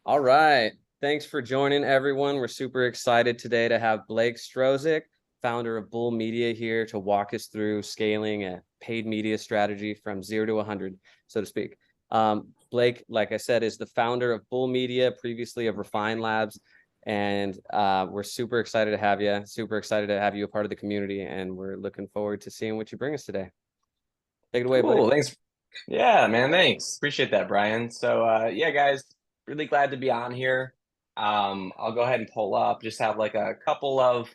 All right. Thanks for joining, everyone. We're super excited today to have Blake Strozyk, founder of Bull Media, here to walk us through scaling a paid media strategy from 0 to 100, so to speak. Blake, like I said, is the founder of Bull Media, previously of Refine Labs, and we're super excited to have you. Super excited to have you a part of the community, and we're looking forward to seeing what you bring us today. Take it away, Blake. Cool. Thanks. Yeah, man. Thanks. Appreciate that, Brian. Yeah, guys, really glad to be on here. I'll go ahead and pull up, just have like a couple of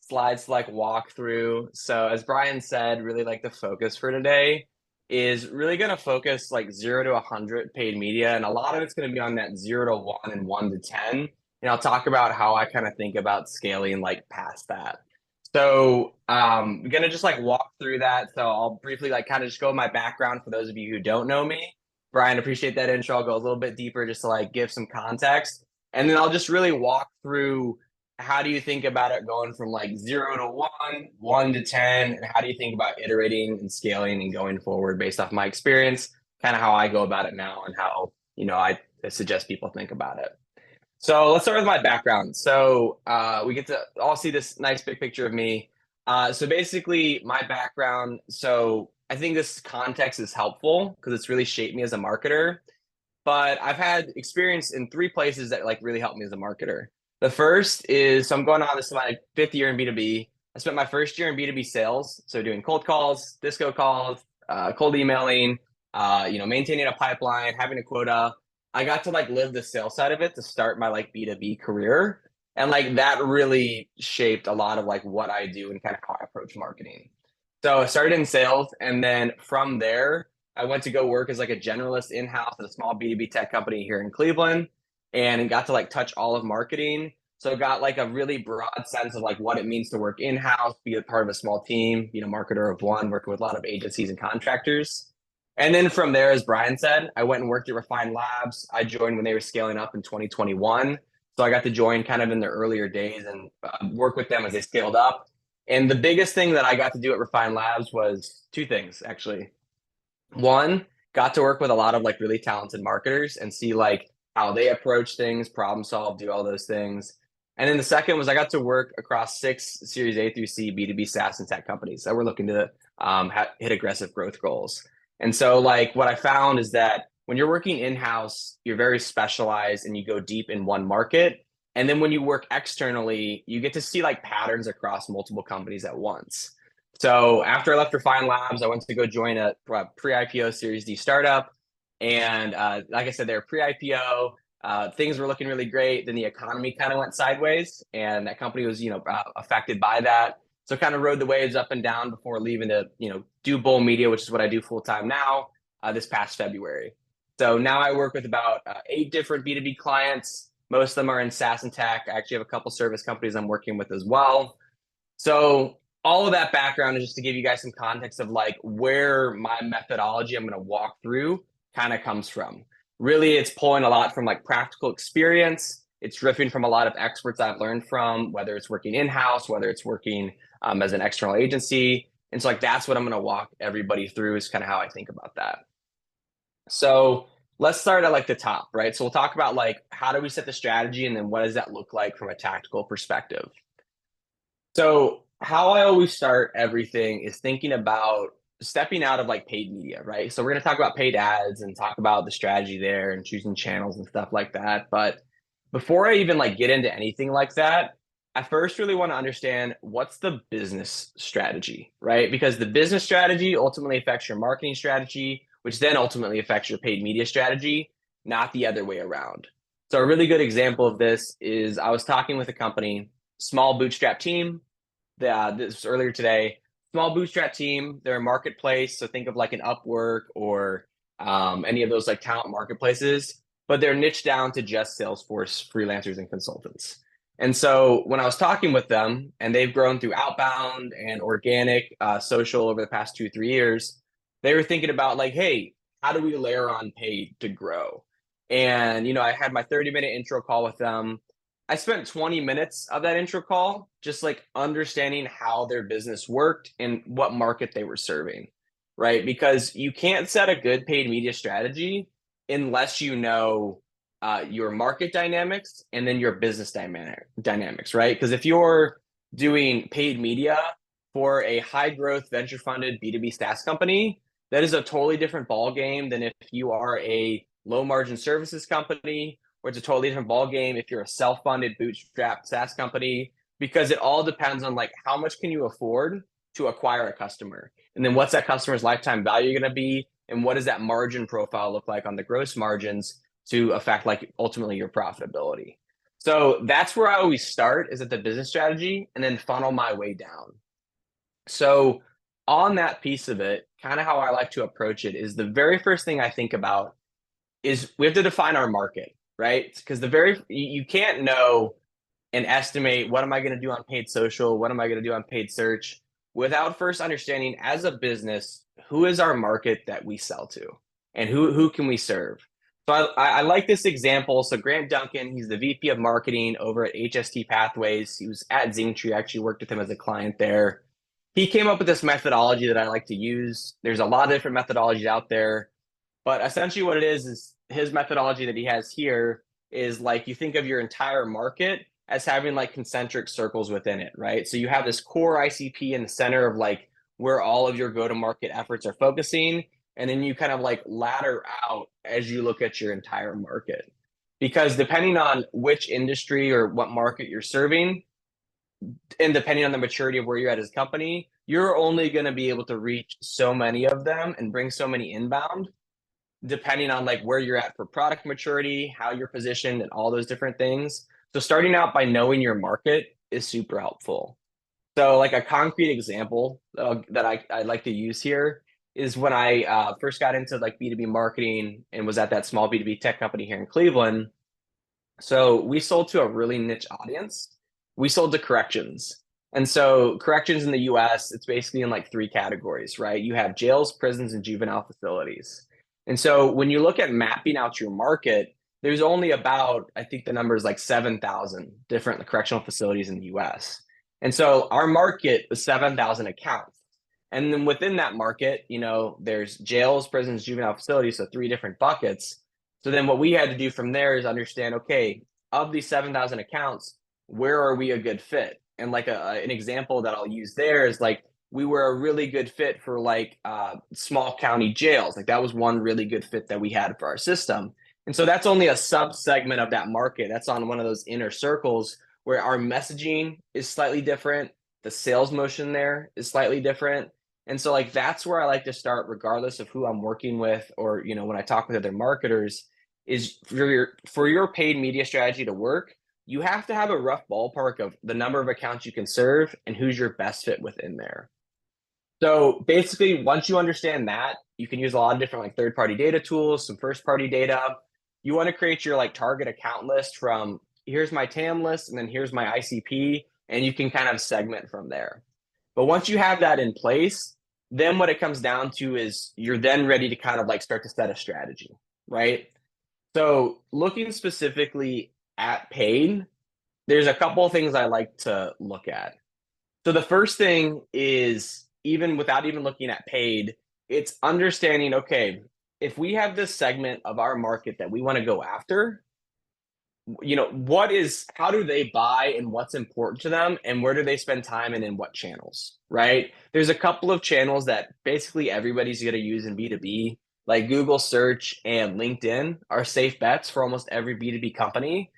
slides to like walk through. So as Brian said, really like the focus for today is really going to focus like 0 to 100 paid media. And a lot of it's going to be on that 0 to 1 and 1 to 10. And I'll talk about how I kind of think about scaling like past that. We're gonna just like walk through that. So I'll briefly like kind of just go my background for those of you who don't know me. Brian, appreciate that intro. I'll go a little bit deeper just to like give some context. And then I'll just really walk through how do you think about it going from like 0 to 1, 1 to 10, and how do you think about iterating and scaling and going forward based off my experience, kind of how I go about it now and how, I suggest people think about it. So let's start with my background. We get to all see this nice big picture of me. So basically, my background. So I think this context is helpful because it's really shaped me as a marketer. But I've had experience in three places that like really helped me as a marketer. The first is I'm going on this is my fifth year in B2B. I spent my first year in B2B sales, so doing cold calls, disco calls, cold emailing, maintaining a pipeline, having a quota. I got to like live the sales side of it to start my like B2B career. And like that really shaped a lot of like what I do and kind of how I approach marketing. So I started in sales, and then from there, I went to go work as like a generalist in-house at a small B2B tech company here in Cleveland, and got to like touch all of marketing. So I got like a really broad sense of like what it means to work in-house, be a part of a small team, marketer of one, working with a lot of agencies and contractors. And then from there, as Brian said, I went and worked at Refine Labs. I joined when they were scaling up in 2021. So I got to join kind of in the earlier days and work with them as they scaled up. And the biggest thing that I got to do at Refine Labs was two things, actually. One, got to work with a lot of like really talented marketers and see like how they approach things, problem solve, do all those things. And then the second was I got to work across 6 Series A through C B2B SaaS and tech companies that were looking to hit aggressive growth goals. And so like what I found is that when you're working in-house, you're very specialized and you go deep in one market. And then when you work externally, you get to see like patterns across multiple companies at once. So after I left Refine Labs, I went to go join a pre-IPO Series D startup. And like I said, they're pre-IPO. Things were looking really great. Then the economy kind of went sideways, and that company was, affected by that. So kind of rode the waves up and down before leaving to, do Bull Media, which is what I do full time now, this past February. So now I work with about 8 different B2B clients. Most of them are in SaaS and tech. I actually have a couple service companies I'm working with as well. So all of that background is just to give you guys some context of like where my methodology I'm going to walk through kind of comes from. Really, it's pulling a lot from like practical experience. It's riffing from a lot of experts I've learned from, whether it's working in-house, whether it's working as an external agency. And so like that's what I'm going to walk everybody through is kind of how I think about that. So let's start at like the top, right? So we'll talk about like how do we set the strategy and then what does that look like from a tactical perspective. So how I always start everything is thinking about stepping out of like paid media, right? So we're going to talk about paid ads and talk about the strategy there and choosing channels and stuff like that. But before I even like get into anything like that, I first really want to understand what's the business strategy, right? Because the business strategy ultimately affects your marketing strategy, which then ultimately affects your paid media strategy, not the other way around. So a really good example of this is I was talking with a company, small bootstrap team. This was earlier today. Small bootstrap team. They're a marketplace, so think of like an Upwork or any of those like talent marketplaces. But they're niched down to just Salesforce freelancers and consultants. And so when I was talking with them, and they've grown through outbound and organic social over the past 2-3 years, they were thinking about like, hey, how do we layer on paid to grow? And I had my 30-minute intro call with them. I spent 20 minutes of that intro call just like understanding how their business worked and what market they were serving, right? Because you can't set a good paid media strategy unless you know your market dynamics and then your business dynamics, right? Because if you're doing paid media for a high growth venture funded B2B SaaS company, that is a totally different ball game than if you are a low margin services company, or it's a totally different ball game if you're a self funded bootstrap SaaS company, because it all depends on like how much can you afford to acquire a customer, and then what's that customer's lifetime value going to be, and what does that margin profile look like on the gross margins to affect like ultimately your profitability. So that's where I always start, is at the business strategy, and then funnel my way down. So on that piece of it, kind of how I like to approach it is the very first thing I think about is we have to define our market, right? Because you can't know and estimate what am I going to do on paid social, what am I going to do on paid search, without first understanding as a business who is our market that we sell to, and who can we serve. So I like this example. So Grant Duncan, he's the VP of marketing over at HST Pathways. He was at Zingtree. I actually worked with him as a client there. He came up with this methodology that I like to use. There's a lot of different methodologies out there, but essentially what it is his methodology that he has here is like, you think of your entire market as having like concentric circles within it, right? So you have this core ICP in the center of like where all of your go-to-market efforts are focusing. And then you kind of like ladder out as you look at your entire market. Because depending on which industry or what market you're serving, and depending on the maturity of where you're at as a company, you're only going to be able to reach so many of them and bring so many inbound, depending on like where you're at for product maturity, how you're positioned, and all those different things. So starting out by knowing your market is super helpful. So like a concrete example that I like to use here is when I first got into like B2B marketing and was at that small B2B tech company here in Cleveland. So we sold to a really niche audience. We sold to corrections. And so corrections in the US, it's basically in like three categories, right? You have jails, prisons, and juvenile facilities. And so when you look at mapping out your market, there's only about, I think the number is like 7,000 different correctional facilities in the US. And so our market was 7,000 accounts. And then within that market, you know, there's jails, prisons, juvenile facilities, so three different buckets. So then what we had to do from there is understand, okay, of these 7,000 accounts, where are we a good fit? And like an example that I'll use there is like, we were a really good fit for like small county jails. Like that was one really good fit that we had for our system. And so that's only a sub segment of that market. That's on one of those inner circles where our messaging is slightly different. The sales motion there is slightly different. And so like that's where I like to start, regardless of who I'm working with, or you know, when I talk with other marketers, is for your paid media strategy to work, you have to have a rough ballpark of the number of accounts you can serve and who's your best fit within there. So basically, once you understand that, you can use a lot of different like third-party data tools, some first-party data. You want to create your like target account list from here's my TAM list and then here's my ICP, and you can kind of segment from there. But once you have that in place, then what it comes down to is you're then ready to kind of like start to set a strategy, right? So looking specifically at paid, there's a couple of things I like to look at. So the first thing is, even without even looking at paid, it's understanding, okay, if we have this segment of our market that we want to go after, you know, how do they buy and what's important to them, and where do they spend time and in what channels, right? There's a couple of channels that basically everybody's going to use in B2B, like Google search and LinkedIn are safe bets for almost every B2B company.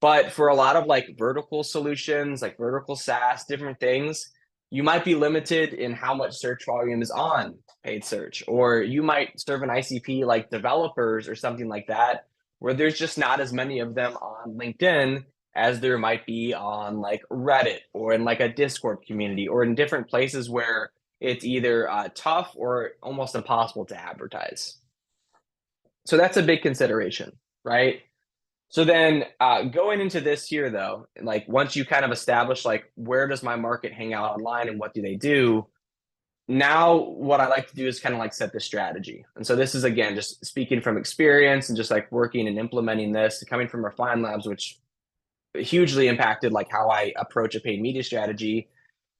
But for a lot of like vertical solutions, like vertical SaaS, different things, you might be limited in how much search volume is on paid search, or you might serve an ICP like developers or something like that, where there's just not as many of them on LinkedIn as there might be on like Reddit or in like a Discord community or in different places where it's either tough or almost impossible to advertise. So that's a big consideration, right? So then going into this here though, like once you kind of establish like where does my market hang out online and what do they do, now what I like to do is kind of like set the strategy. And so this is again just speaking from experience and just like working and implementing this, coming from Refine Labs, which hugely impacted like how I approach a paid media strategy.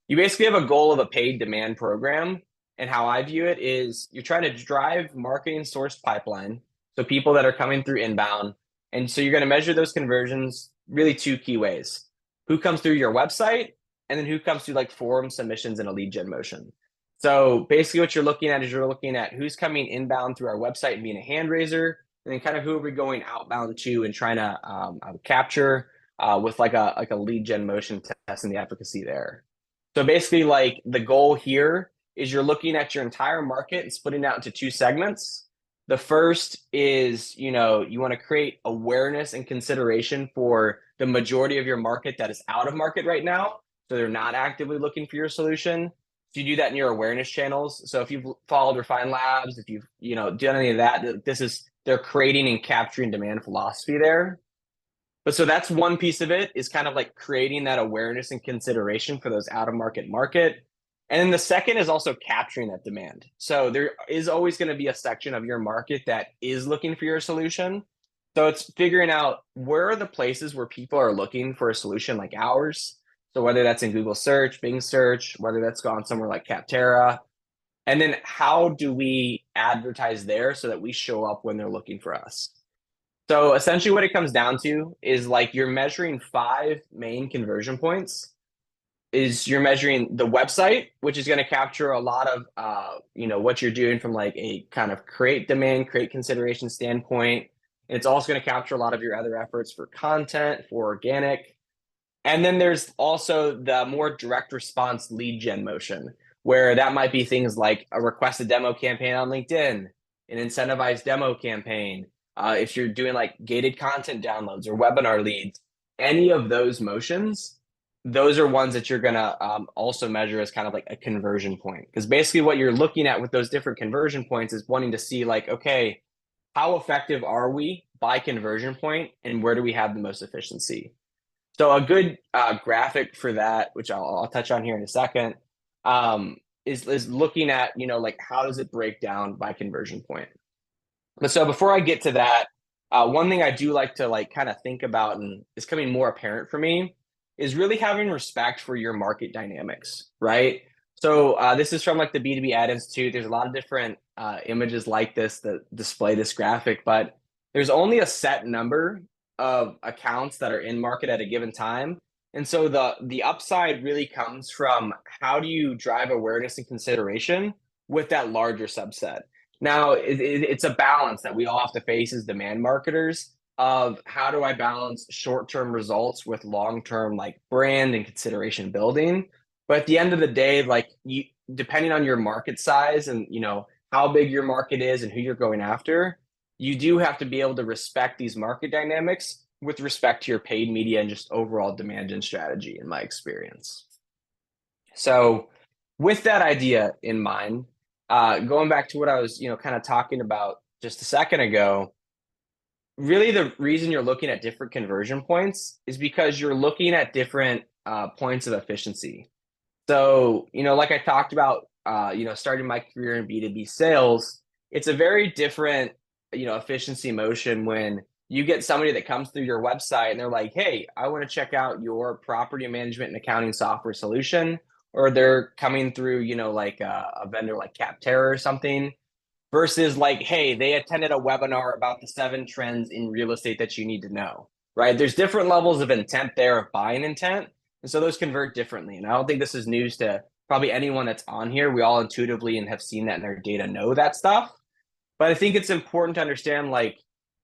You basically have a goal of a paid demand program. And how I view it is you're trying to drive marketing source pipeline. So people that are coming through inbound. And so you're going to measure those conversions really two key ways. Who comes through your website, and then who comes through like form submissions and a lead gen motion. So basically what you're looking at is you're looking at who's coming inbound through our website and being a hand raiser, and then kind of who are we going outbound to and trying to capture with like a lead gen motion test and the efficacy there. So basically like the goal here is you're looking at your entire market and splitting out into two segments. The first is, you want to create awareness and consideration for the majority of your market that is out of market right now. So they're not actively looking for your solution. So you do that in your awareness channels. So if you've followed Refine Labs, if you've, done any of that, they're creating and capturing demand philosophy there. But so that's one piece of it, is kind of like creating that awareness and consideration for those out of market. And then the second is also capturing that demand. So there is always going to be a section of your market that is looking for your solution. So it's figuring out where are the places where people are looking for a solution like ours. So whether that's in Google search, Bing search, whether that's gone somewhere like Capterra, and then how do we advertise there so that we show up when they're looking for us? So essentially what it comes down to is like you're measuring 5 main conversion points. Is you're measuring the website, which is going to capture a lot of what you're doing from like a kind of create demand, create consideration standpoint. And it's also going to capture a lot of your other efforts for content, for organic. And then there's also the more direct response lead gen motion, where that might be things like a requested demo campaign on LinkedIn, an incentivized demo campaign. If you're doing like gated content downloads or webinar leads, any of those motions, those are ones that you're going to also measure as kind of like a conversion point. Because basically what you're looking at with those different conversion points is wanting to see like, okay, how effective are we by conversion point, and where do we have the most efficiency? So a good graphic for that, which I'll touch on here in a second, is looking at, like how does it break down by conversion point? But so before I get to that, one thing I do like to like kind of think about, and is coming more apparent for me, is really having respect for your market dynamics, right? So this is from like the B2B Ad Institute. There's a lot of different images like this that display this graphic, but there's only a set number of accounts that are in market at a given time. And so the upside really comes from how do you drive awareness and consideration with that larger subset. Now, it's a balance that we all have to face as demand marketers of how do I balance short-term results with long-term like brand and consideration building. But at the end of the day, like you, depending on your market size and how big your market is and who you're going after, you do have to be able to respect these market dynamics with respect to your paid media and just overall demand gen strategy, in my experience. So with that idea in mind, going back to what I was, kind of talking about just a second ago, really the reason you're looking at different conversion points is because you're looking at different points of efficiency. So, like I talked about, starting my career in B2B sales, it's a very different, efficiency motion when you get somebody that comes through your website and they're like, hey, I want to check out your property management and accounting software solution. Or they're coming through, like a vendor like Capterra or something, versus like, hey, they attended a webinar about the 7 trends in real estate that you need to know, right? There's different levels of intent there of buying intent. And so those convert differently. And I don't think this is news to probably anyone that's on here. We all intuitively and have seen that in our data know that stuff. But I think it's important to understand, like,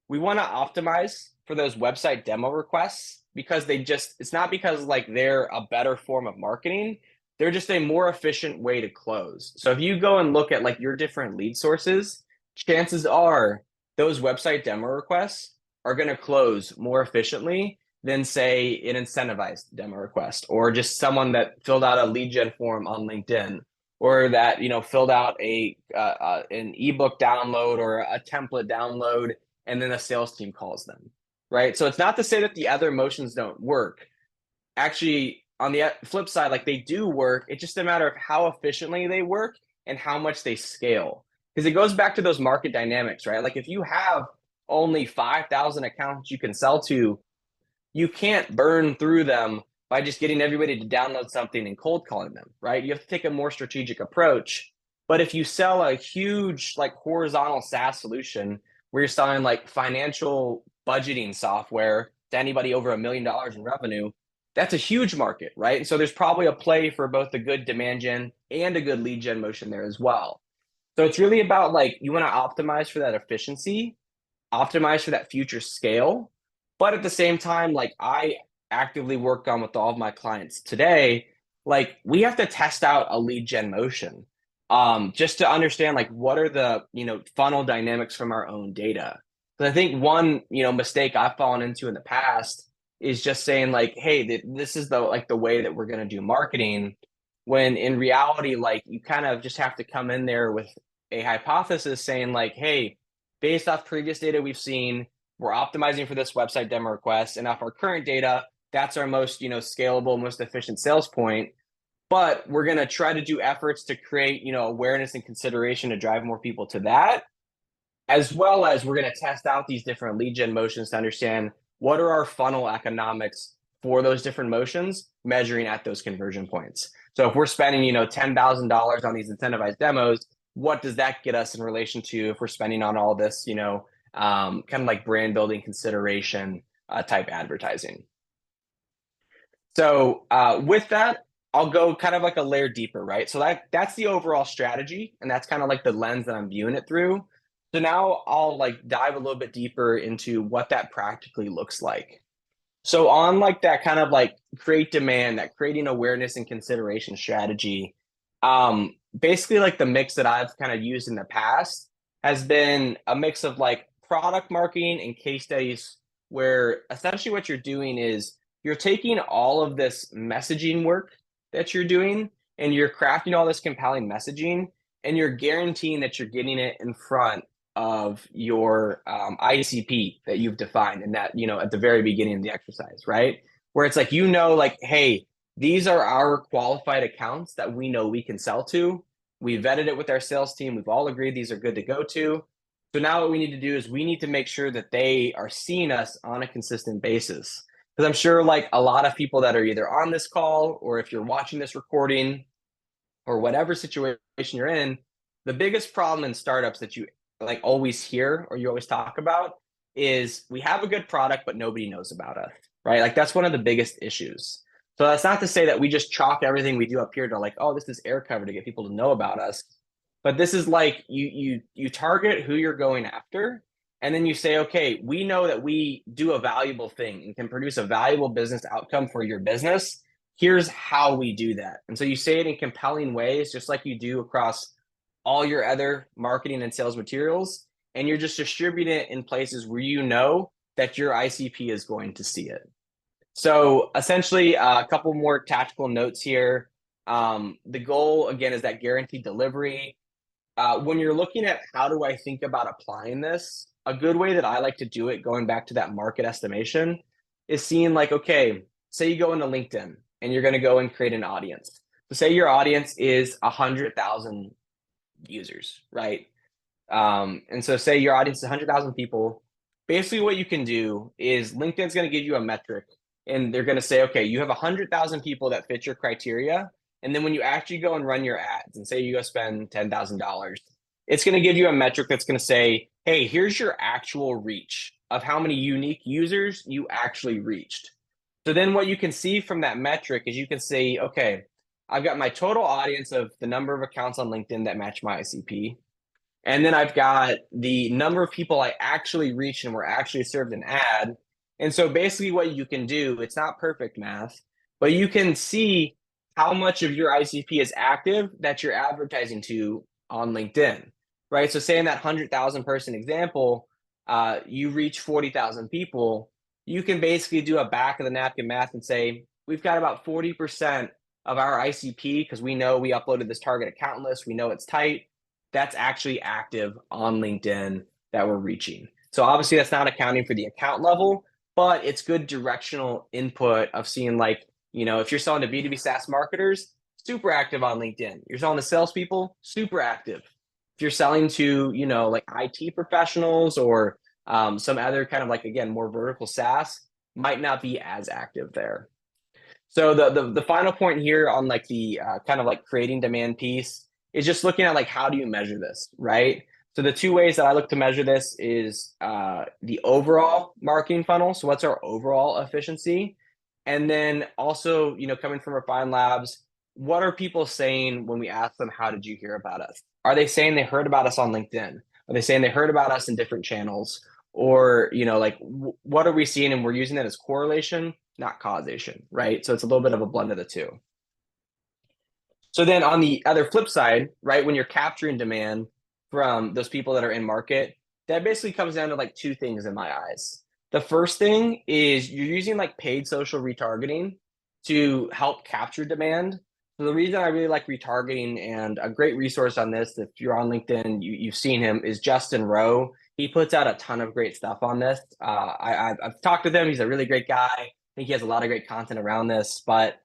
we want to optimize for those website demo requests because it's not because like they're a better form of marketing. They're just a more efficient way to close. So if you go and look at like your different lead sources, chances are those website demo requests are going to close more efficiently than say an incentivized demo request, or just someone that filled out a lead gen form on LinkedIn, or that filled out an ebook download or a template download, and then the sales team calls them, right? So it's not to say that the other motions don't work. Actually, on the flip side, like they do work. It's just a matter of how efficiently they work and how much they scale. Because it goes back to those market dynamics, right? Like if you have only 5,000 accounts you can sell to, you can't burn through them by just getting everybody to download something and cold calling them, right? You have to take a more strategic approach. But if you sell a huge like horizontal SaaS solution where you're selling like financial budgeting software to anybody over $1 million in revenue, that's a huge market, right? And so there's probably a play for both a good demand gen and a good lead gen motion there as well. So it's really about like you want to optimize for that efficiency, optimize for that future scale, but at the same time, like I actively work on with all of my clients today, like we have to test out a lead gen motion, just to understand like what are the funnel dynamics from our own data. Because I think one mistake I've fallen into in the past is just saying like, hey, this is the way that we're going to do marketing, when in reality, like you kind of just have to come in there with a hypothesis saying like, hey, based off previous data we've seen, we're optimizing for this website demo request, and off our current data, that's our most scalable, most efficient sales point. But we're going to try to do efforts to create awareness and consideration to drive more people to that, as well as we're going to test out these different lead gen motions to understand what are our funnel economics for those different motions, measuring at those conversion points. So if we're spending $10,000 on these incentivized demos, what does that get us in relation to if we're spending on all this kind of like brand building consideration type advertising? So with that, I'll go kind of like a layer deeper, right? So that's the overall strategy, and that's kind of like the lens that I'm viewing it through. So now I'll like dive a little bit deeper into what that practically looks like. So on like that kind of like create demand, that creating awareness and consideration strategy, basically like the mix that I've kind of used in the past has been a mix of like product marketing and case studies, where essentially what you're doing is you're taking all of this messaging work that you're doing and you're crafting all this compelling messaging, and you're guaranteeing that you're getting it in front of your ICP that you've defined, and that at the very beginning of the exercise, right? Where it's like like, hey, these are our qualified accounts that we know we can sell to. We vetted it with our sales team. We've all agreed these are good to go to. So now what we need to do is we need to make sure that they are seeing us on a consistent basis. Because I'm sure like a lot of people that are either on this call, or if you're watching this recording, or whatever situation you're in, the biggest problem in startups that you like always hear or you always talk about is we have a good product, but nobody knows about us, right? Like that's one of the biggest issues. So that's not to say that we just chalk everything we do up here to like, oh, this is air cover to get people to know about us. But this is like you target who you're going after, and then you say, okay, we know that we do a valuable thing and can produce a valuable business outcome for your business. Here's how we do that. And so you say it in compelling ways, just like you do across all your other marketing and sales materials, and you're just distributing it in places where you know that your ICP is going to see it. So essentially, a couple more tactical notes here. The goal, again, is that guaranteed delivery. When you're looking at how do I think about applying this, a good way that I like to do it, going back to that market estimation, is seeing like, okay, say you go into LinkedIn and you're going to go and create an audience. So say your audience is 100,000 users, right? And so say your audience is 100,000 people. Basically what you can do is LinkedIn's going to give you a metric, and they're going to say, okay, you have 100,000 people that fit your criteria. And then when you actually go and run your ads and say you go spend $10,000, it's going to give you a metric that's going to say, hey, here's your actual reach of how many unique users you actually reached. So then what you can see from that metric is you can say, okay, I've got my total audience of the number of accounts on LinkedIn that match my ICP. And then I've got the number of people I actually reached and were actually served an ad. And so basically what you can do, it's not perfect math, but you can see how much of your ICP is active that you're advertising to on LinkedIn, right? So say in that 100,000 person example, you reach 40,000 people, you can basically do a back of the napkin math and say, we've got about 40% of our ICP, because we know we uploaded this target account list, we know it's tight, that's actually active on LinkedIn that we're reaching. So obviously that's not accounting for the account level, but it's good directional input of seeing like, if you're selling to B2B SaaS marketers, super active on LinkedIn. You're selling to salespeople, super active. If you're selling to, like IT professionals or some other kind of like, again, more vertical SaaS, might not be as active there. So the final point here on like the kind of like creating demand piece is just looking at like, how do you measure this, right? So the two ways that I look to measure this is the overall marketing funnel. So what's our overall efficiency? And then also, coming from Refined Labs, what are people saying when we ask them, how did you hear about us? Are they saying they heard about us on LinkedIn? Are they saying they heard about us in different channels? Or, like what are we seeing? And we're using that as correlation, not causation, right? So it's a little bit of a blend of the two. So then on the other flip side, right, when you're capturing demand from those people that are in market, that basically comes down to like two things in my eyes. The first thing is you're using like paid social retargeting to help capture demand. So the reason I really like retargeting, and a great resource on this, if you're on LinkedIn, you've seen him, is Justin Rowe. He puts out a ton of great stuff on this. I've talked with him. He's a really great guy. I think he has a lot of great content around this, but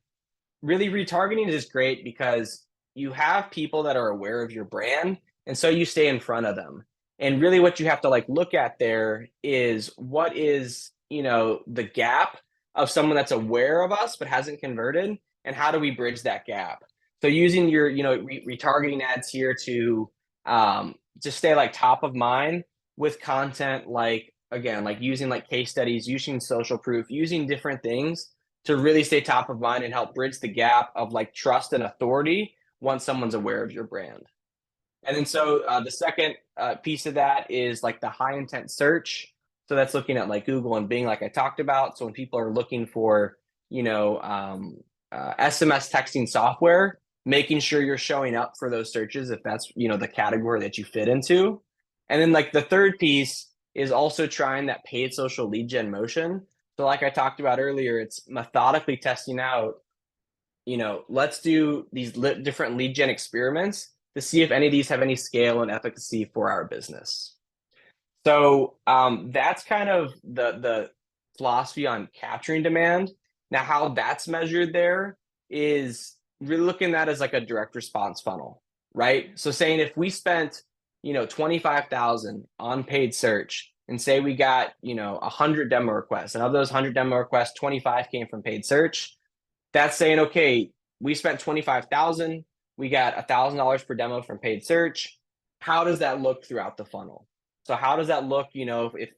really retargeting is great because you have people that are aware of your brand, and so you stay in front of them. And really what you have to like look at there is what is, the gap of someone that's aware of us but hasn't converted, and how do we bridge that gap? So using your, retargeting ads here to just stay like top of mind with content, like again, like using like case studies, using social proof, using different things to really stay top of mind and help bridge the gap of like trust and authority once someone's aware of your brand. And then so the second piece of that is like the high intent search. So that's looking at like Google and Bing, like I talked about. So when people are looking for, SMS texting software, making sure you're showing up for those searches if that's, the category that you fit into. And then like the third piece is also trying that paid social lead gen motion. So like I talked about earlier, it's methodically testing out, let's do these different lead gen experiments to see if any of these have any scale and efficacy for our business. So that's kind of the philosophy on capturing demand. Now, how that's measured there is really looking at that as like a direct response funnel, right? So saying if we spent, 25,000 on paid search and say we got, 100 demo requests, and of those 100 demo requests, 25 came from paid search, that's saying, okay, we spent 25,000, we got $1,000 per demo from paid search. How does that look throughout the funnel? So how does that look, if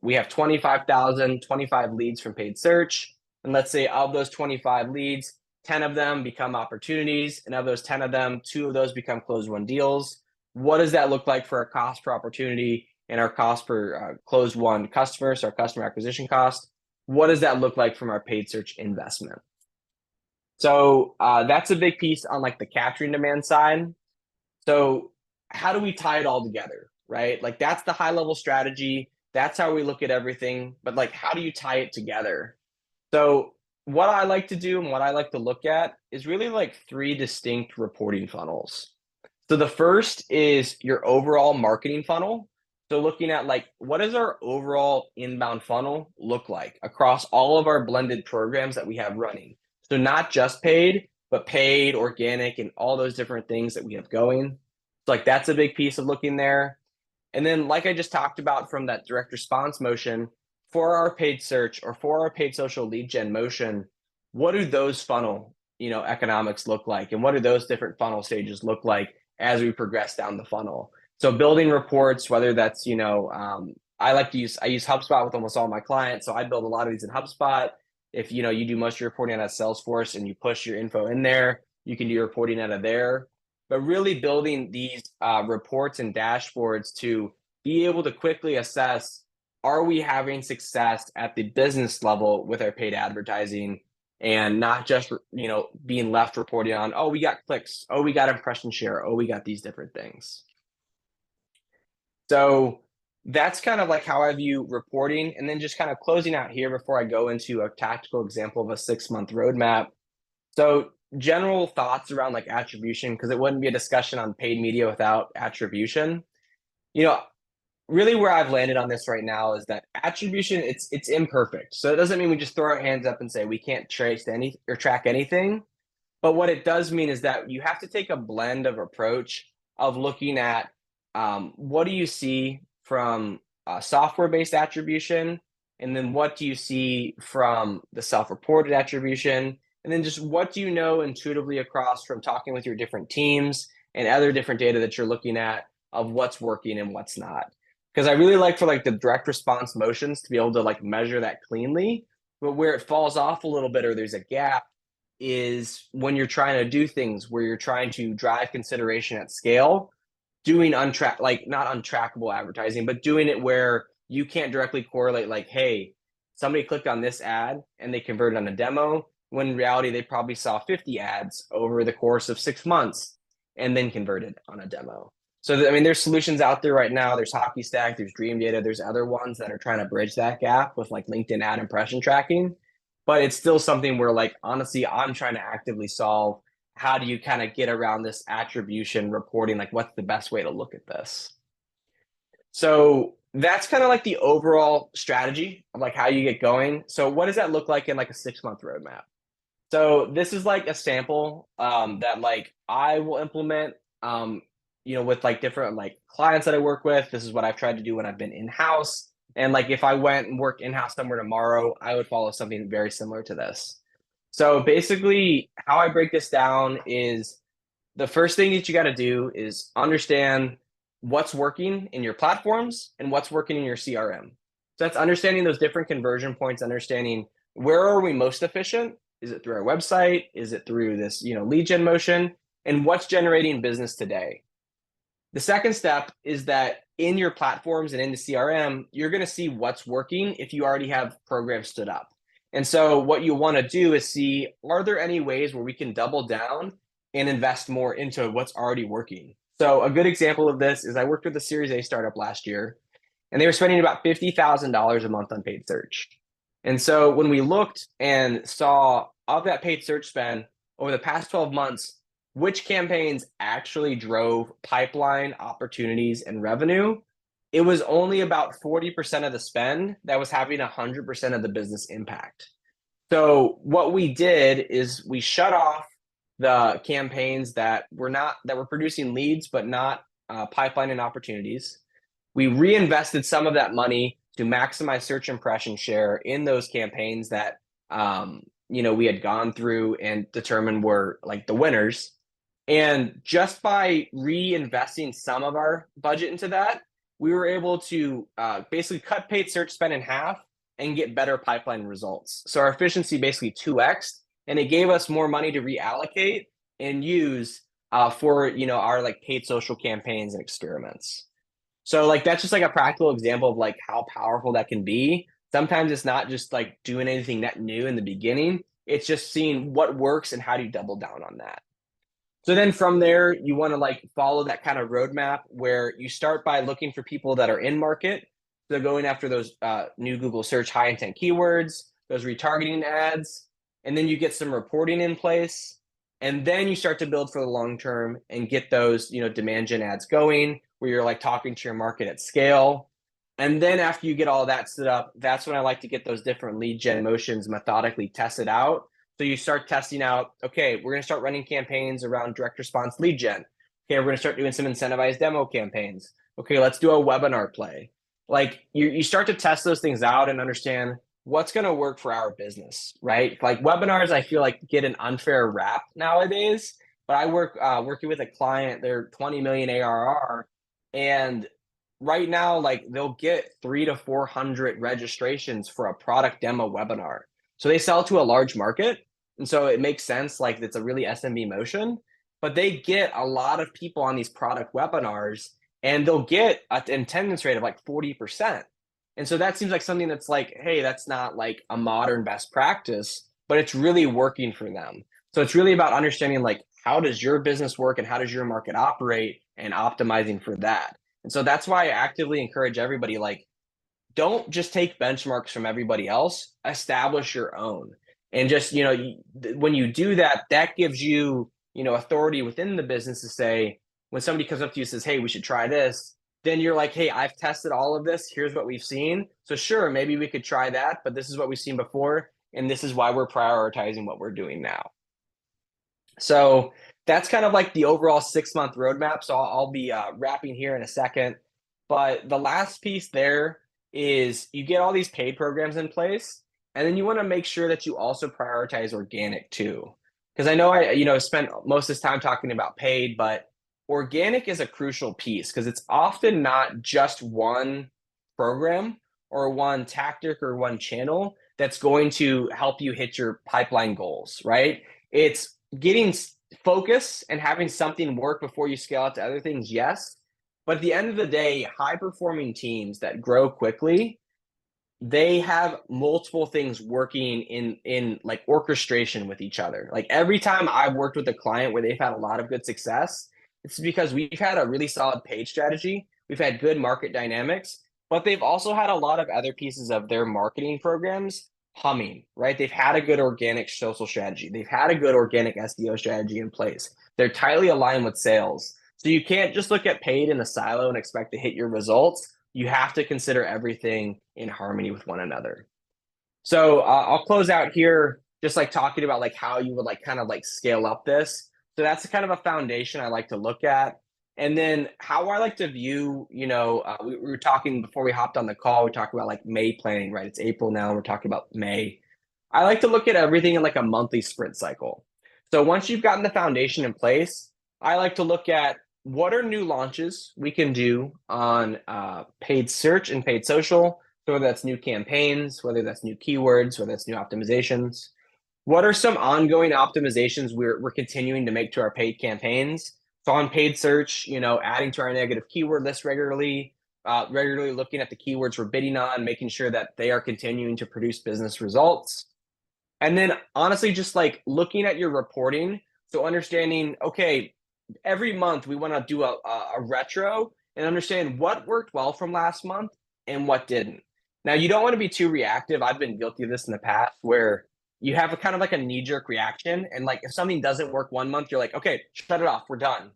we have 25,000, 25 leads from paid search, and let's say of those 25 leads, 10 of them become opportunities, and of those 10 of them, 2 of those become closed won deals. What does that look like for our cost per opportunity and our cost per closed won customer, so our customer acquisition cost? What does that look like from our paid search investment? So that's a big piece on like the capturing demand side. So how do we tie it all together, right? Like that's the high level strategy. That's how we look at everything. But like, how do you tie it together? So what I like to do and what I like to look at is really like 3 distinct reporting funnels. So the first is your overall marketing funnel. So looking at like, what does our overall inbound funnel look like across all of our blended programs that we have running? So not just paid, but paid, organic, and all those different things that we have going. So like that's a big piece of looking there. And then like I just talked about from that direct response motion, for our paid search or for our paid social lead gen motion, what do those funnel, economics look like? And what do those different funnel stages look like as we progress down the funnel? So building reports, whether that's, I use HubSpot with almost all my clients. So I build a lot of these in HubSpot. If, you do most of your reporting out of Salesforce and you push your info in there, you can do your reporting out of there. But really building these reports and dashboards to be able to quickly assess, are we having success at the business level with our paid advertising, and not just, being left reporting on, oh, we got clicks, oh, we got impression share, oh, we got these different things. So that's kind of like how I view reporting. And then just kind of closing out here before I go into a tactical example of a 6-month roadmap. So general thoughts around like attribution, because it wouldn't be a discussion on paid media without attribution. Really where I've landed on this right now is that attribution, it's imperfect. So it doesn't mean we just throw our hands up and say we can't trace any or track anything. But what it does mean is that you have to take a blend of approach of looking at what do you see from software-based attribution, and then what do you see from the self-reported attribution, and then just what do you know intuitively across from talking with your different teams and other different data that you're looking at of what's working and what's not. Because I really like for like the direct response motions to be able to like measure that cleanly. But where it falls off a little bit or there's a gap is when you're trying to do things where you're trying to drive consideration at scale, doing like not untrackable advertising, but doing it where you can't directly correlate like, hey, somebody clicked on this ad and they converted on a demo, when in reality they probably saw 50 ads over the course of 6 months and then converted on a demo. So I mean, there's solutions out there right now. There's Hockey Stack, there's Dream Data, there's other ones that are trying to bridge that gap with like LinkedIn ad impression tracking. But it's still something where like, honestly, I'm trying to actively solve. How do you kind of get around this attribution reporting? Like, what's the best way to look at this? So that's kind of like the overall strategy of like how you get going. So what does that look like in like a 6-month roadmap? So this is like a sample that like I will implement, with like different like clients that I work with. This is what I've tried to do when I've been in-house. And like if I went and worked in-house somewhere tomorrow, I would follow something very similar to this. So basically, how I break this down is the first thing that you got to do is understand what's working in your platforms and what's working in your CRM. So that's understanding those different conversion points, understanding where are we most efficient? Is it through our website? Is it through this, lead gen motion? And what's generating business today? The second step is that in your platforms and in the CRM, you're going to see what's working if you already have programs stood up. And so what you want to do is see, are there any ways where we can double down and invest more into what's already working? So a good example of this is I worked with a Series A startup last year, and they were spending about $50,000 a month on paid search. And so when we looked and saw of that paid search spend over the past 12 months, which campaigns actually drove pipeline opportunities and revenue, it was only about 40% of the spend that was having 100% of the business impact. So what we did is we shut off the campaigns that were producing leads but not pipeline and opportunities. We reinvested some of that money to maximize search impression share in those campaigns that we had gone through and determined were like the winners. And just by reinvesting some of our budget into that, we were able to basically cut paid search spend in half and get better pipeline results. So our efficiency basically 2x, and it gave us more money to reallocate and use for our like paid social campaigns and experiments. So like that's just like a practical example of like how powerful that can be. Sometimes it's not just like doing anything net new in the beginning. It's just seeing what works and how do you double down on that. So then from there, you want to like follow that kind of roadmap where you start by looking for people that are in market. So going after those new Google search high intent keywords, those retargeting ads, and then you get some reporting in place. And then you start to build for the long term and get those, demand gen ads going where you're like talking to your market at scale. And then after you get all that set up, that's when I like to get those different lead gen motions methodically tested out. So you start testing out, okay, we're going to start running campaigns around direct response lead gen. Okay, we're going to start doing some incentivized demo campaigns. Okay, let's do a webinar play. Like you start to test those things out and understand what's going to work for our business, right? Like webinars, I feel like get an unfair rap nowadays. But I working with a client, they're 20 million ARR, and right now, like they'll get 300 to 400 registrations for a product demo webinar. So they sell to a large market. And so it makes sense, like it's a really SMB motion, but they get a lot of people on these product webinars and they'll get an attendance rate of like 40%. And so that seems like something that's like, hey, that's not like a modern best practice, but it's really working for them. So it's really about understanding like, how does your business work and how does your market operate and optimizing for that. And so that's why I actively encourage everybody, like, don't just take benchmarks from everybody else, establish your own. And just, when you do that, that gives you, authority within the business to say, when somebody comes up to you and says, hey, we should try this, then you're like, hey, I've tested all of this. Here's what we've seen. So sure, maybe we could try that, but this is what we've seen before. And this is why we're prioritizing what we're doing now. So that's kind of like the overall 6-month roadmap. So I'll be wrapping here in a second. But the last piece there is you get all these paid programs in place, and then you want to make sure that you also prioritize organic too. Because I know I spent most of this time talking about paid, but organic is a crucial piece because it's often not just one program or one tactic or one channel that's going to help you hit your pipeline goals, right? It's getting focus and having something work before you scale out to other things, yes. But at the end of the day, high performing teams that grow quickly, they have multiple things working in like orchestration with each other. Like every time I've worked with a client where they've had a lot of good success, it's because we've had a really solid page strategy, we've had good market dynamics, but they've also had a lot of other pieces of their marketing programs humming, right? They've had a good organic social strategy, they've had a good organic SEO strategy in place, they're tightly aligned with sales. So you can't just look at paid in a silo and expect to hit your results. You have to consider everything in harmony with one another. So I'll close out here just like talking about like how you would like kind of like scale up this. So that's kind of a foundation I like to look at. And then how I like to view, we were talking before we hopped on the call, we talked about like May planning, right? It's April now, we're talking about May. I like to look at everything in like a monthly sprint cycle. So once you've gotten the foundation in place, I like to look at what are new launches we can do on paid search and paid social. So whether that's new campaigns, whether that's new keywords, whether that's new optimizations. What are some ongoing optimizations we're continuing to make to our paid campaigns? So on paid search, adding to our negative keyword list regularly, regularly looking at the keywords we're bidding on, making sure that they are continuing to produce business results. And then honestly, just like looking at your reporting. So understanding, okay, every month we want to do a retro and understand what worked well from last month and what didn't. Now, you don't want to be too reactive. I've been guilty of this in the past where you have a kind of like a knee-jerk reaction. And like if something doesn't work one month, you're like, okay, shut it off, we're done.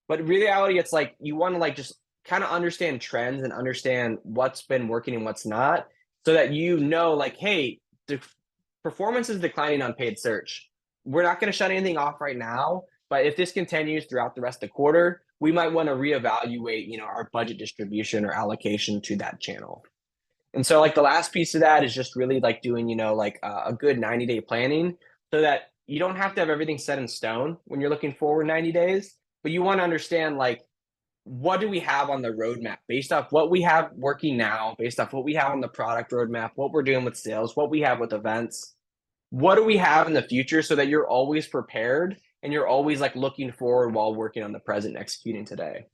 But in reality, it's like you want to like just kind of understand trends and understand what's been working and what's not, so that like, hey, the performance is declining on paid search. We're not going to shut anything off right now, but if this continues throughout the rest of the quarter, we might want to reevaluate, our budget distribution or allocation to that channel. And so like the last piece of that is just really like doing, like a good 90-day planning so that you don't have to have everything set in stone when you're looking forward 90 days, but you want to understand like, what do we have on the roadmap based off what we have working now, based off what we have on the product roadmap, what we're doing with sales, what we have with events, what do we have in the future so that you're always prepared and you're always like looking forward while working on the present and executing today.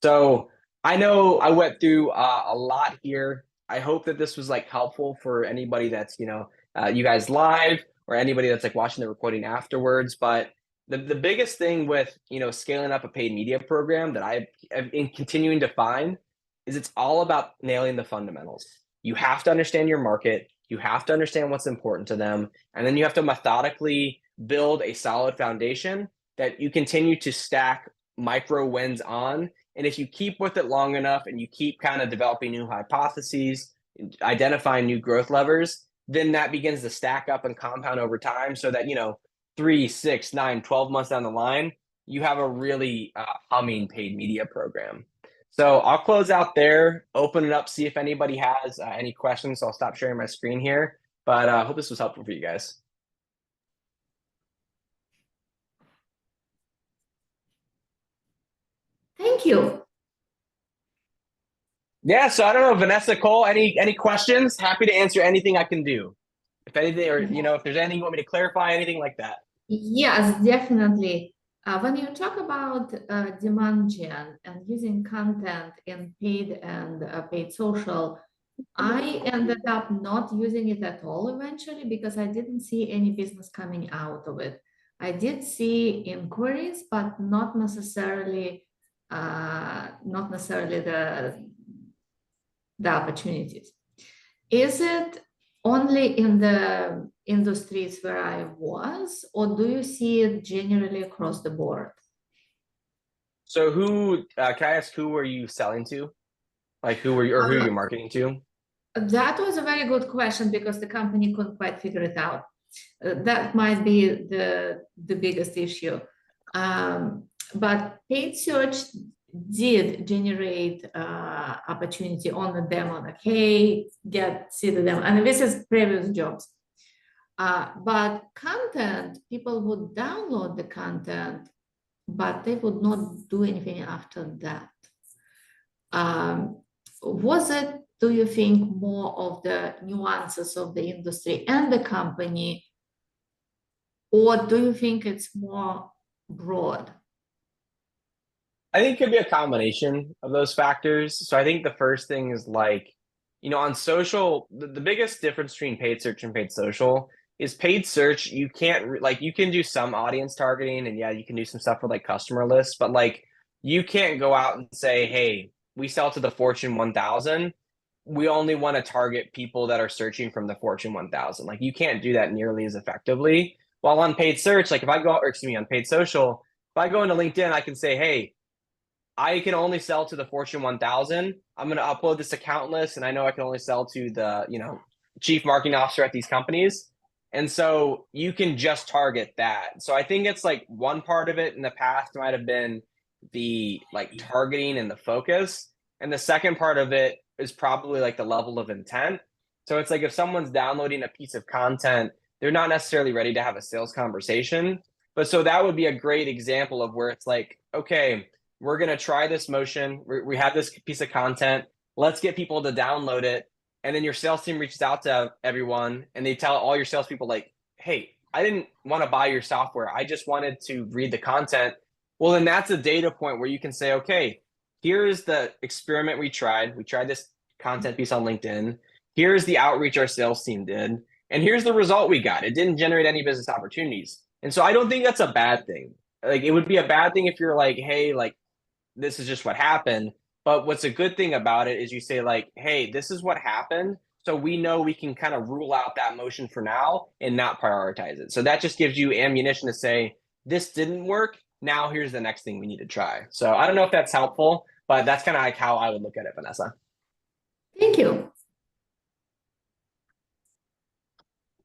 So I know I went through a lot here. I hope that this was like helpful for anybody that's, you guys live or anybody that's like watching the recording afterwards. But the biggest thing with, scaling up a paid media program that I have been continuing to find is it's all about nailing the fundamentals. You have to understand your market. You have to understand what's important to them. And then you have to methodically build a solid foundation that you continue to stack micro wins on. And if you keep with it long enough and you keep kind of developing new hypotheses, identifying new growth levers, then that begins to stack up and compound over time so that, 3, 6, 9, 12 months down the line, you have a really humming paid media program. So I'll close out there, open it up, see if anybody has any questions. So I'll stop sharing my screen here, but I hope this was helpful for you guys. Thank you. Yeah, so I don't know, Vanessa, Cole, any questions? Happy to answer anything I can do. If anything, or if there's anything you want me to clarify, anything like that. Yes, definitely. When you talk about demand gen and using content in paid and paid social, I ended up not using it at all eventually because I didn't see any business coming out of it. I did see inquiries, but not necessarily the opportunities. Is it only in the industries where I was, or do you see it generally across the board? So who can I ask who were you selling to? Like who were you or who are you marketing to? That was a very good question because the company couldn't quite figure it out. That might be the biggest issue. But paid search did generate opportunity on the demo, like, hey, see the demo. And this is previous jobs. But content, people would download the content but they would not do anything after that. Was it, do you think, more of the nuances of the industry and the company, or do you think it's more broad? I think it could be a combination of those factors. So I think the first thing is like, on social, the biggest difference between paid search and paid social is paid search. You can't like you can do some audience targeting, and yeah, you can do some stuff with like customer lists, but like you can't go out and say, hey, we sell to the Fortune 1000. We only want to target people that are searching from the Fortune 1000. Like you can't do that nearly as effectively. While on paid search, like if I go, or excuse me, on paid social, if I go into LinkedIn, I can say, hey, I can only sell to the Fortune 1000. I'm going to upload this account list, and I know I can only sell to the, chief marketing officer at these companies. And so you can just target that. So I think it's like one part of it in the past might have been the like targeting and the focus. And the second part of it is probably like the level of intent. So it's like if someone's downloading a piece of content, they're not necessarily ready to have a sales conversation. But so that would be a great example of where it's like, okay, we're going to try this motion. We have this piece of content. Let's get people to download it. And then your sales team reaches out to everyone and they tell all your salespeople like, hey, I didn't want to buy your software. I just wanted to read the content. Well, then that's a data point where you can say, okay, here's the experiment we tried. We tried this content piece on LinkedIn. Here's the outreach our sales team did. And here's the result we got. It didn't generate any business opportunities. And so I don't think that's a bad thing. Like it would be a bad thing if you're like, hey, like this is just what happened. But what's a good thing about it is you say like, hey, this is what happened. So we know we can kind of rule out that motion for now and not prioritize it. So that just gives you ammunition to say, this didn't work. Now here's the next thing we need to try. So I don't know if that's helpful, but that's kind of like how I would look at it, Vanessa. Thank you.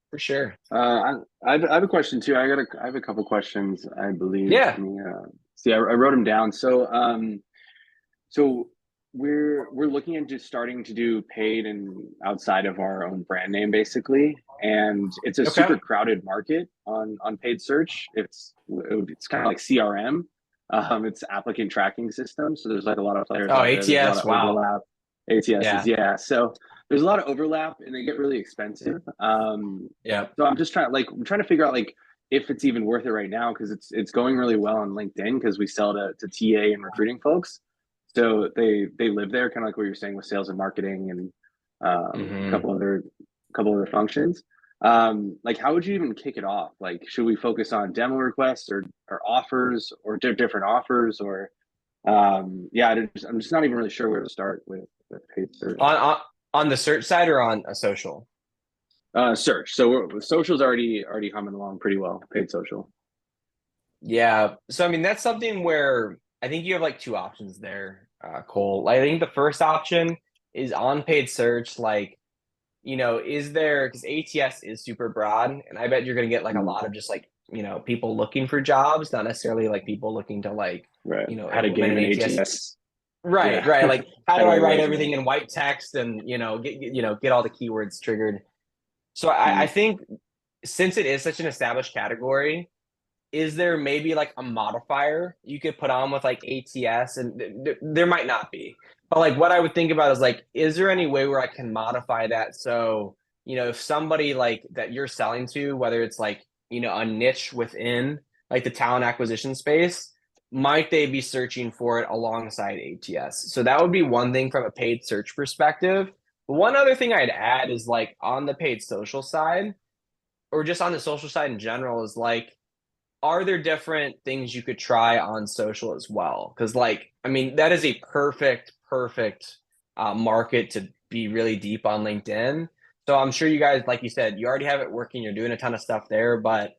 For sure. I have a question too. I have a couple questions, I believe. Yeah. See, I wrote them down. So we're looking into starting to do paid and outside of our own brand name, basically. And it's a super crowded market on paid search. It's kind of like CRM. It's applicant tracking system. So there's like a lot of players. Oh, ATS. Wow. Overlap. ATS. Yeah. So there's a lot of overlap and they get really expensive. Yeah. So I'm just trying to figure out like if it's even worth it right now, because it's going really well on LinkedIn because we sell to TA and recruiting folks. So they live there, kind of like what you're saying with sales and marketing and a couple other functions. Like how would you even kick it off? Like should we focus on demo requests or offers or different offers or I'm just not even really sure where to start with paid search. On the search side or on a social? Search. So social's already humming along pretty well. Paid social. Yeah. So I mean that's something where I think you have like two options there, Cole. I think the first option is on paid search. Like, is there, because ATS is super broad, and I bet you're going to get like a lot of just like people looking for jobs, not necessarily like people looking to like how to get an ATS. Right. Like how do I write everything in white text and get all the keywords triggered. So I think since it is such an established category, is there maybe like a modifier you could put on with like ATS? And there might not be, but like what I would think about is like, is there any way where I can modify that? So, if somebody like that you're selling to, whether it's like, a niche within like the talent acquisition space, might they be searching for it alongside ATS? So that would be one thing from a paid search perspective. One other thing I'd add is like on the paid social side, or just on the social side in general, is like, are there different things you could try on social as well? Because like, I mean, that is a perfect market to be really deep on LinkedIn. So I'm sure you guys, like you said, you already have it working. You're doing a ton of stuff there, but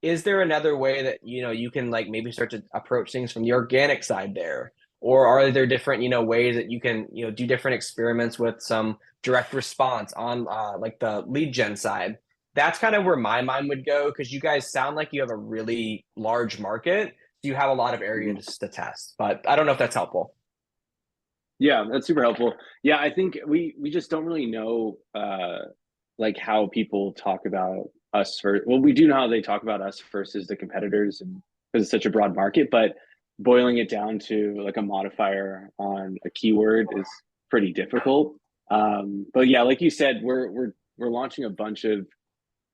is there another way that, you can like maybe start to approach things from the organic side there? Or are there different, ways that you can, do different experiments with some direct response on like the lead gen side? That's kind of where my mind would go, because you guys sound like you have a really large market. You have a lot of areas to test, but I don't know if that's helpful. Yeah, that's super helpful. Yeah, I think we just don't really know like how people talk about us first. Well, we do know how they talk about us versus the competitors, and because it's such a broad market. But boiling it down to like a modifier on a keyword is pretty difficult. But yeah, like you said, we're launching a bunch of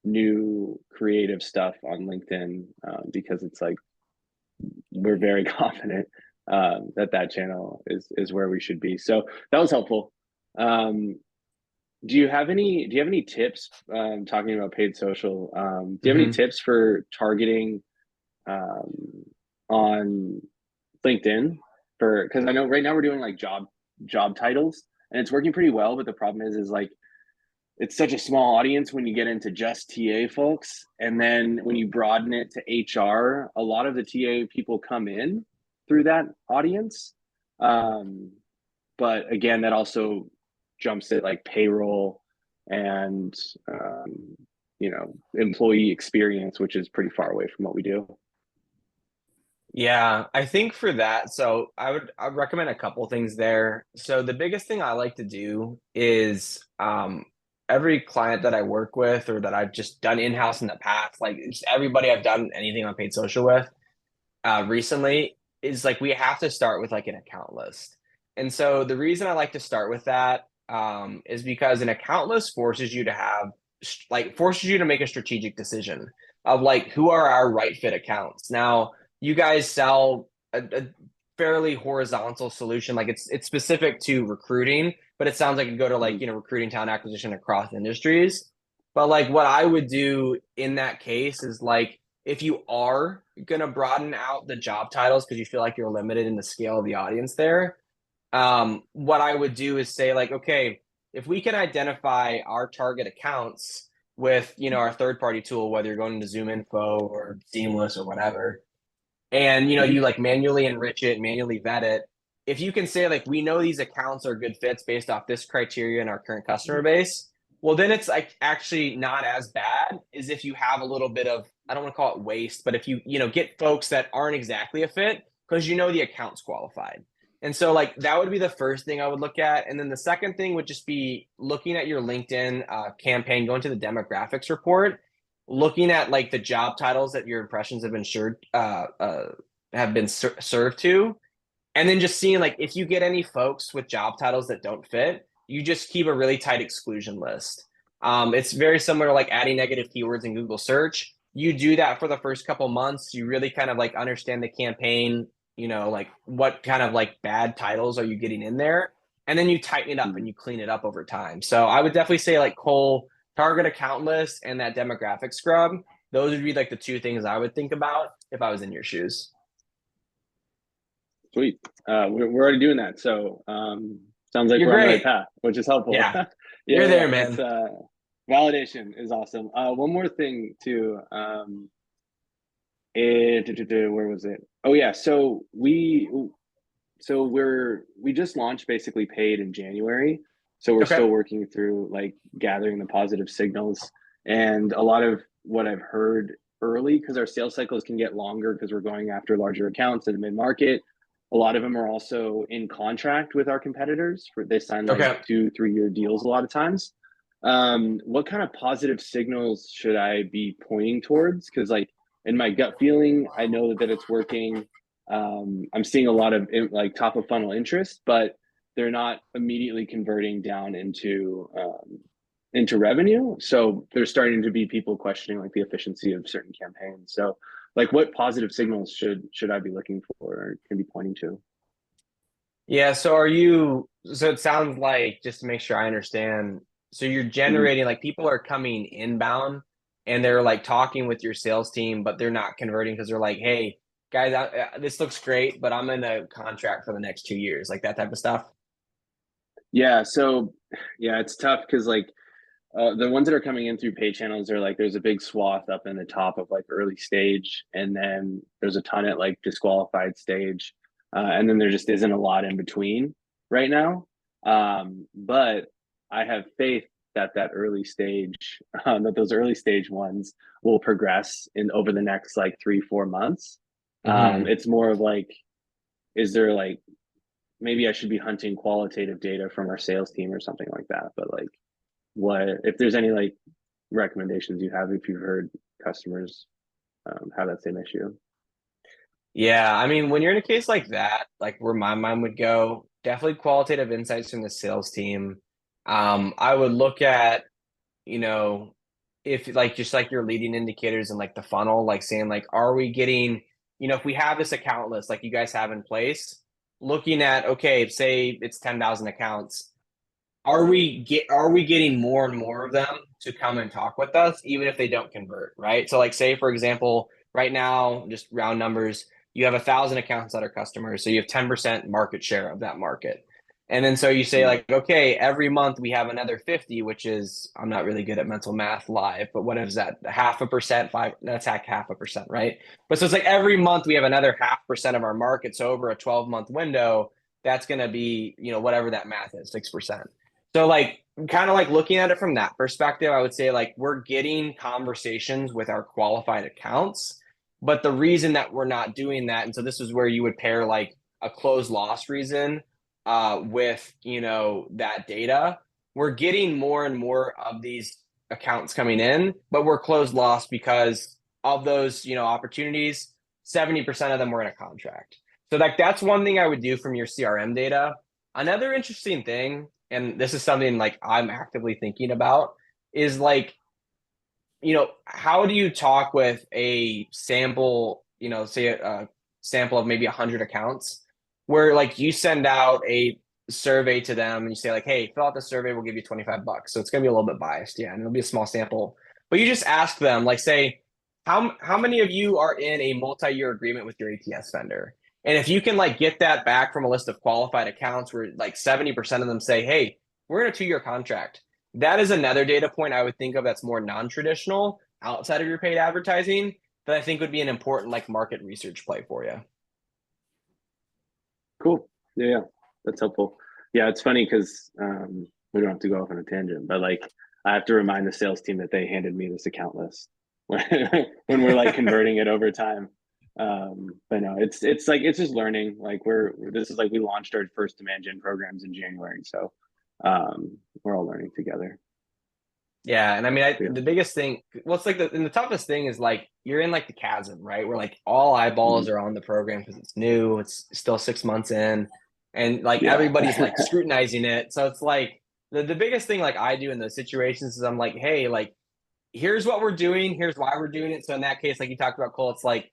new creative stuff on LinkedIn because it's like we're very confident that channel is where we should be. So that was helpful. Do you have any tips talking about paid social? Do you have any tips for targeting on LinkedIn because I know right now we're doing like job titles and it's working pretty well, but the problem is like it's such a small audience when you get into just TA folks. And then when you broaden it to HR, a lot of the TA people come in through that audience. But again, that also jumps at like payroll and, employee experience, which is pretty far away from what we do. Yeah, I think for that, so I'd recommend a couple things there. So the biggest thing I like to do is every client that I work with or that I've just done in-house in the past, like just everybody I've done anything on paid social with recently is like we have to start with like an account list. And so the reason I like to start with that is because an account list forces you to make a strategic decision of like who are our right fit accounts. Now, you guys sell a fairly horizontal solution, like it's specific to recruiting, but it sounds like you go to like recruiting, talent acquisition across industries. But like what I would do in that case is like if you are gonna broaden out the job titles because you feel like you're limited in the scale of the audience there, what I would do is say like, okay, if we can identify our target accounts with our third party tool, whether you're going to Zoom Info or Seamless or whatever, and you like manually enrich it, manually vet it. If you can say like we know these accounts are good fits based off this criteria in our current customer base, well then it's like actually not as bad as if you have a little bit of, I don't want to call it waste, but if you get folks that aren't exactly a fit because the account's qualified. And so like that would be the first thing I would look at. And then the second thing would just be looking at your LinkedIn campaign, going to the demographics report, looking at like the job titles that your impressions have been served to, and then just seeing like if you get any folks with job titles that don't fit, you just keep a really tight exclusion list. It's very similar to like adding negative keywords in Google search. You do that for the first couple months. You really kind of like understand the campaign, like what kind of like bad titles are you getting in there, and then you tighten it up and you clean it up over time. So I would definitely say like Cole, target account list and that demographic scrub. Those would be like the two things I would think about if I was in your shoes. Sweet. We're already doing that. So sounds like You're we're on the right great. path, which is helpful. Yeah, Yeah, you're there, man. it's, validation is awesome. One more thing too. Where was it? Oh yeah. So we just launched basically paid in January. So we're Okay. still working through like gathering the positive signals. And a lot of what I've heard early, because our sales cycles can get longer because we're going after larger accounts in the mid-market. A lot of them are also in contract with our competitors for they sign like Okay. 2-3 year deals a lot of times. What kind of positive signals should I be pointing towards? Because like in my gut feeling, I know that it's working. I'm seeing a lot of like top of funnel interest, but they're not immediately converting down into revenue. So there's starting to be people questioning like the efficiency of certain campaigns. So like what positive signals should I be looking for or can be pointing to? Yeah. So it sounds like, just to make sure I understand, so you're Mhm. generating like people are coming inbound and they're like talking with your sales team, but they're not converting because they're like, hey, guys, this looks great, but I'm in a contract for the next 2 years, like that type of stuff. Yeah. So yeah, it's tough because like the ones that are coming in through paid channels are like there's a big swath up in the top of like early stage, and then there's a ton at like disqualified stage, and then there just isn't a lot in between right now. But I have faith that early stage, that those early stage ones will progress in over the next like 3-4 months. Mm-hmm. It's more of like, is there like maybe I should be hunting qualitative data from our sales team or something like that, but like what if there's any like recommendations you have if you've heard customers have that same issue? Yeah, I mean, when you're in a case like that, like where my mind would go, definitely qualitative insights from the sales team. I would look at, you know, if like just like your leading indicators and like the funnel, like saying like, are we getting, if we have this account list like you guys have in place, looking at, okay, say it's 10,000 accounts, are we getting more and more of them to come and talk with us even if they don't convert, right? So like say for example right now, just round numbers, you have 1,000 accounts that are customers, so you have 10% market share of that market. And then so you say like, okay, every month we have another 50, which is, I'm not really good at mental math live, but what is that, 0.5%, that's like 0.5%, right? But so it's like every month we have another 0.5% of our market, so over a 12-month window, that's going to be, whatever that math is, 6%. So like kind of like looking at it from that perspective, I would say like we're getting conversations with our qualified accounts, but the reason that we're not doing that, and so this is where you would pair like a closed loss reason with that data. We're getting more and more of these accounts coming in, but we're closed loss because of those opportunities. 70% of them were in a contract. So like that's one thing I would do from your CRM data. Another interesting thing, and this is something like I'm actively thinking about, is like, how do you talk with a sample, say a sample of maybe 100 accounts, where like you send out a survey to them and you say like, hey, fill out the survey, we'll give you $25. So it's going to be a little bit biased, yeah, and it'll be a small sample, but you just ask them like, say, how many of you are in a multi-year agreement with your ATS vendor? And if you can like get that back from a list of qualified accounts where like 70% of them say, hey, we're in a 2-year contract, that is another data point I would think of that's more non-traditional outside of your paid advertising that I think would be an important like market research play for you. Cool. Yeah, that's helpful. Yeah, it's funny because we don't have to go off on a tangent, but like I have to remind the sales team that they handed me this account list when we're like converting it over time. But no, it's like it's just learning. Like this is like we launched our first demand gen programs in January, so we're all learning together. Yeah, and I mean, the biggest thing, well, it's like the toughest thing is like you're in like the chasm, right? Where like all eyeballs are on the program because it's new, it's still 6 months in, and like everybody's like scrutinizing it. So it's like the biggest thing like I do in those situations is I'm like, hey, like here's what we're doing, here's why we're doing it. So in that case, like you talked about, Cole, it's like,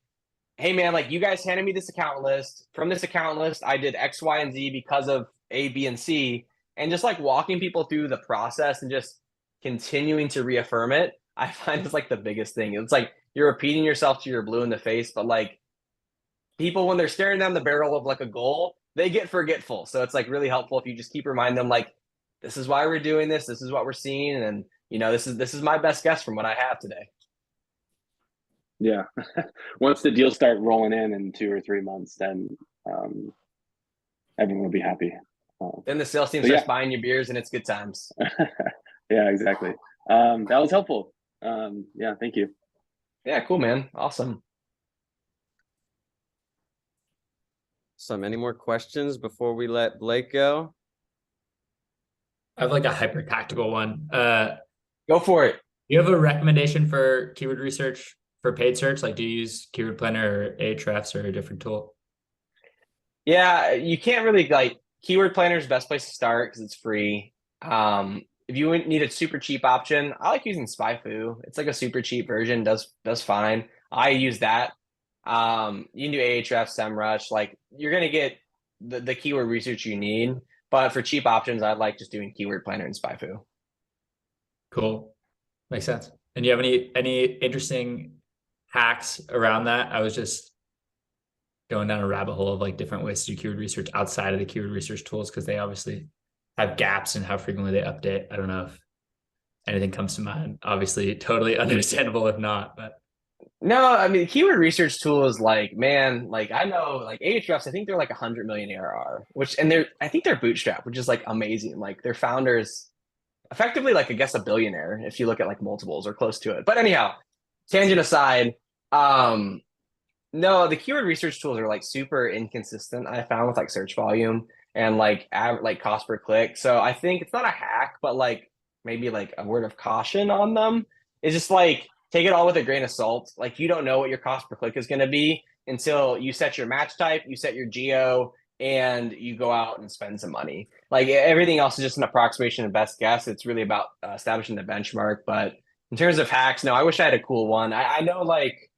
hey man, like you guys handed me this account list. From this account list, I did X, Y, and Z because of A, B, and C, and just like walking people through the process and just continuing to reaffirm it, I find is like the biggest thing. It's like you're repeating yourself to your blue in the face, but like people, when they're staring down the barrel of like a goal, they get forgetful. So it's like really helpful if you just keep reminding them like, this is why we're doing this. This is what we're seeing. And this is my best guess from what I have today. Yeah. Once the deals start rolling in 2 or 3 months, then everyone will be happy. Then the sales team starts buying you beers and it's good times. Yeah, exactly. That was helpful. Yeah, thank you. Yeah, cool, man. Awesome. Any more questions before we let Blake go? I have like a hyper tactical one. Go for it. Do you have a recommendation for keyword research for paid search? Like, do you use Keyword Planner or Ahrefs or a different tool? Yeah, you can't really like Keyword Planner is the best place to start because it's free. If you need a super cheap option, I like using SpyFu. It's like a super cheap version, does fine. I use that. You can do Ahrefs, SEMrush. Like you're gonna get the keyword research you need, but for cheap options, I like just doing Keyword Planner and SpyFu. Cool, makes sense. And do you have any interesting hacks around that? I was just going down a rabbit hole of like different ways to do keyword research outside of the keyword research tools because they obviously have gaps in how frequently they update. I don't know if anything comes to mind. Obviously, totally understandable if not, but no, I mean, keyword research tool is like, man, like I know like Ahrefs, I think they're like 100 million ARR, I think they're bootstrapped, which is like amazing. Like their founders effectively like, I guess, a billionaire if you look at like multiples or close to it. But anyhow, tangent aside, no, the keyword research tools are like super inconsistent. I found with like search volume and like cost per click. So I think it's not a hack, but like maybe like a word of caution on them is just like take it all with a grain of salt. Like you don't know what your cost per click is going to be. until you set your match type, you set your geo, and you go out and spend some money. Like everything else is just an approximation and best guess. It's really about establishing the benchmark. But in terms of hacks, no, I wish I had a cool one. I know like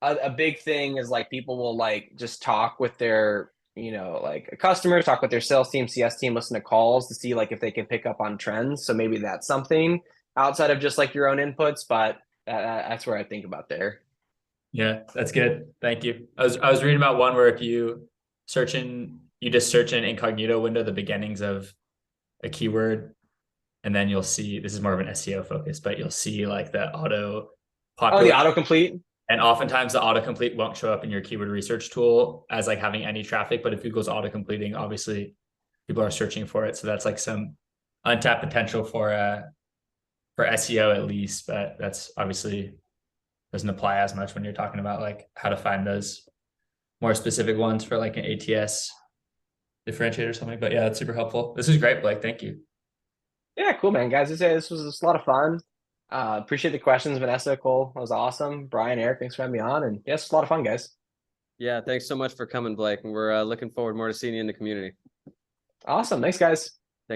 a big thing is like people will like just talk with their, like customers, talk with their sales team, CS team, listen to calls to see like if they can pick up on trends. So maybe that's something outside of just like your own inputs, but that's where I think about there. Yeah, that's good. Thank you. I was reading about one where if you just search in incognito window the beginnings of a keyword, and then you'll see, this is more of an SEO focus, but you'll see like the Oh, the autocomplete. And oftentimes the autocomplete won't show up in your keyword research tool as like having any traffic, but if Google's autocompleting, obviously people are searching for it. So that's like some untapped potential for SEO at least, but that's obviously doesn't apply as much when you're talking about like how to find those more specific ones for like an ATS differentiator or something. But yeah, that's super helpful. This is great, Blake. Thank you. Yeah, cool, man. Guys, this was a lot of fun. Appreciate the questions, Vanessa, Cole. That was awesome. Brian, Eric, thanks for having me on. And yes, it's a lot of fun, guys. Yeah, thanks so much for coming, Blake. And we're looking forward more to seeing you in the community. Awesome. Thanks, guys.